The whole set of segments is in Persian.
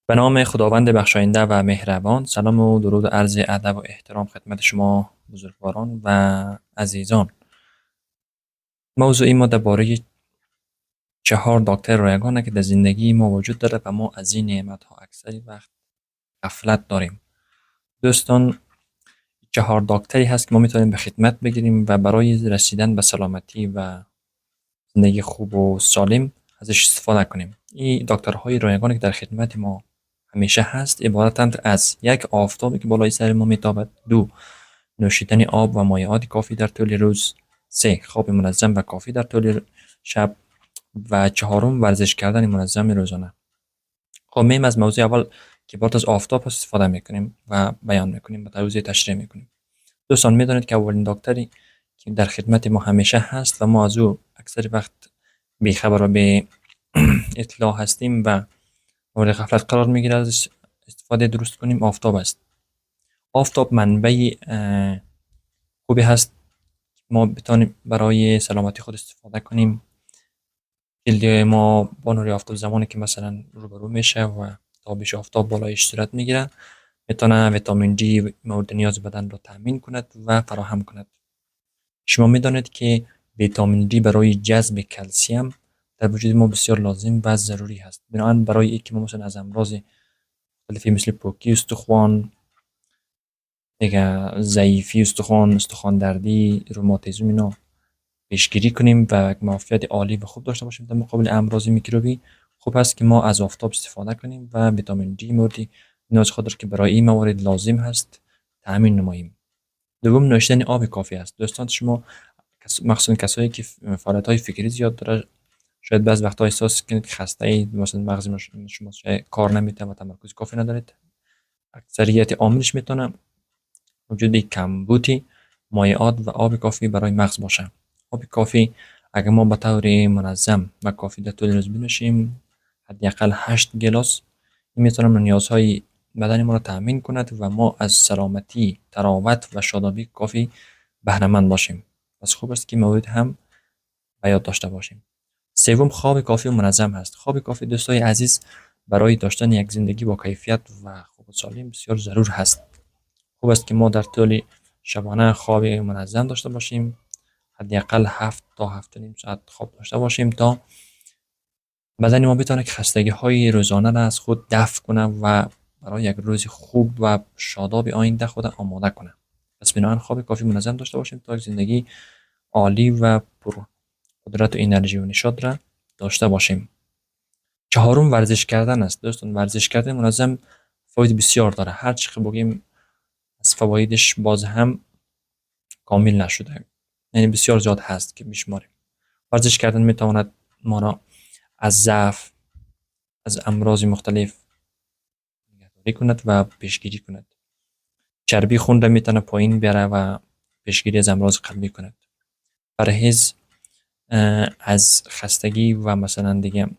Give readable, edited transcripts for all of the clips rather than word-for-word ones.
به نام خداوند بخشاینده و مهربان. سلام و درود و عرض ادب و احترام خدمت شما بزرگواران و عزیزان. موضوع ما درباره 4 دکتر رایگانه که در زندگی ما وجود داره و ما از این نعمت ها اکثری وقت غفلت داریم. دوستان، 4 دکتری هست که ما میتونیم به خدمت بگیریم و برای رسیدن به سلامتی و زندگی خوب و سالم ازش استفاده کنیم. این دکترهای رایگانی که در خدمت ما همیشه هست عبارتند از: 1. آفتابی که بالای سر ما میتابد. 2. نوشیدن آب و مایعات کافی در طول روز. 3. خواب منظم و کافی در طول شب. و 4. ورزش کردن منظم روزانه. خب میم از موضوع اول که عبارت از آفتاب استفاده میکنیم و بیان میکنیم و توضیح تشریح میکنیم. دوستان میدانید که اولین دکتری که در خدمت ما همیشه هست و ما از او اکثر وقت بیخبر و به اطلاع هستیم و مورد غفلت قرار میگیره از استفاده درست کنیم، آفتاب است. آفتاب منبع خوبی هست ما بتانیم برای سلامتی خود استفاده کنیم. جلد ما با نور آفتاب زمانی که مثلا روبرو میشه و تابش آفتاب بالایش صورت میگیره میتونه ویتامین دی مورد نیاز بدن را تامین کند و فراهم کند. شما میدانید که ویتامین دی برای جذب کلسیم در وجود ما بسیار لازم و ضروری هست. بنابراین برای اینکه ما مثلا از امراض مختلفی مثل پوکی استخوان، دیگه ضعیفی استخوان، استخوان دردی، روماتیسم اینا پیشگیری کنیم و معافیت عالی و خوب داشته باشیم در مقابل امراض میکروبی، خوب است که ما از آفتاب استفاده کنیم و ویتامین دی مورد نیاز خود را که برای این موارد لازم هست تامین نماییم. دوم، نوشیدن آب کافی است. دوستان، شما مخصوصا کسایی که فعالیت های فکری زیاد داره، شاید بعض وقتا احساس کنید که خسته اید، مثلا مغز شما کار نمیکنه و تمرکز کافی ندارید. اکثریت عاملش میتونه وجود کمبود مایعات و آب کافی برای مغز باشه. آب کافی اگر ما به طور منظم و کافی در طول روز بنوشیم، حداقل 8 گلاس، این میتونه نیازهای بدن ما را تامین کند و ما از سلامتی، تراوت و شادابی کافی بهره مند باشیم. پس خوب است که موارد هم به یاد داشته باشیم. سوم، خواب کافی و منظم هست. خواب کافی دوستای عزیز برای داشتن یک زندگی با کیفیت و خوب و سالم بسیار ضرور هست. خوب است که ما در طول شبانه خواب منظم داشته باشیم، حداقل 7 تا 7 و نیم ساعت خواب داشته باشیم تا بدن ما بتونه که خستگی های روزانه را از خود دفع کنه و برای یک روز خوب و شاداب آینده خود آماده کنه. پس بنابراین خواب کافی منظم داشته باشیم تا زندگی عالی و پر قدرت و انرژی و نشاط را داشته باشیم. 4. ورزش کردن است. دوستان، ورزش کردن منظم فواید بسیار داره. هر چی بگیم از فوایدش باز هم کامل نشده، یعنی بسیار زیاد هست که بشماریم. ورزش کردن میتواند ما را از ضعف، از امراض مختلف نگهداری کند و پیشگیری کند. چربی خون را میتونه پایین بیاره و پیشگیری از امراض قلبی کند. پرهیز از خستگی و مثلا دیگه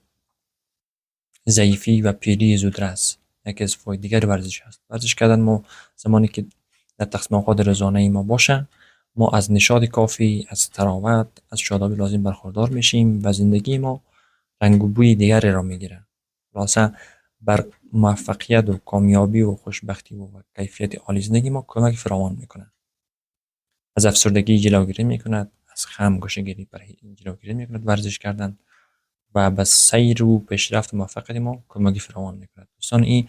ضعیفی و پیری زودرس یکی از فواید دیگر ورزش است. ورزش کردن ما زمانی که در تقسیم اوقات روزانه ما باشه، ما از نشاط کافی، از تراوت، از شادابی لازم برخوردار میشیم و زندگی ما رنگ و بوی دیگری را میگیره. خلاصه بر موفقیت و کامیابی و خوشبختی و کیفیت عالی زندگی ما کمک فراوان میکنه. از افسردگی جلوگیری میکند، از غم گوشه‌گیری جلوگیری میکند ورزش کردن و به سیر و پیشرفت و موفقیت ما کمک فراوان میکند. دوستان، این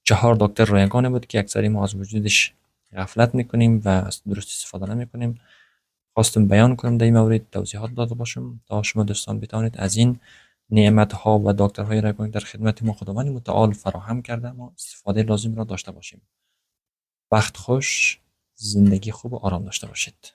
4 دکتر رایگان بود که اکثری ما از وجودش غفلت میکنیم و از درست استفاده نمیکنیم. خواستم بیان کنم در این مورد، توضیحات داده باشم تا شما دوستان بتوانید از این نعمت ها و دکترهای رایگان در خدمت ما خداوند متعال فراهم کرده ما استفاده لازم را داشته باشیم. وقت خوش، زندگی خوب و آرام داشته باشید.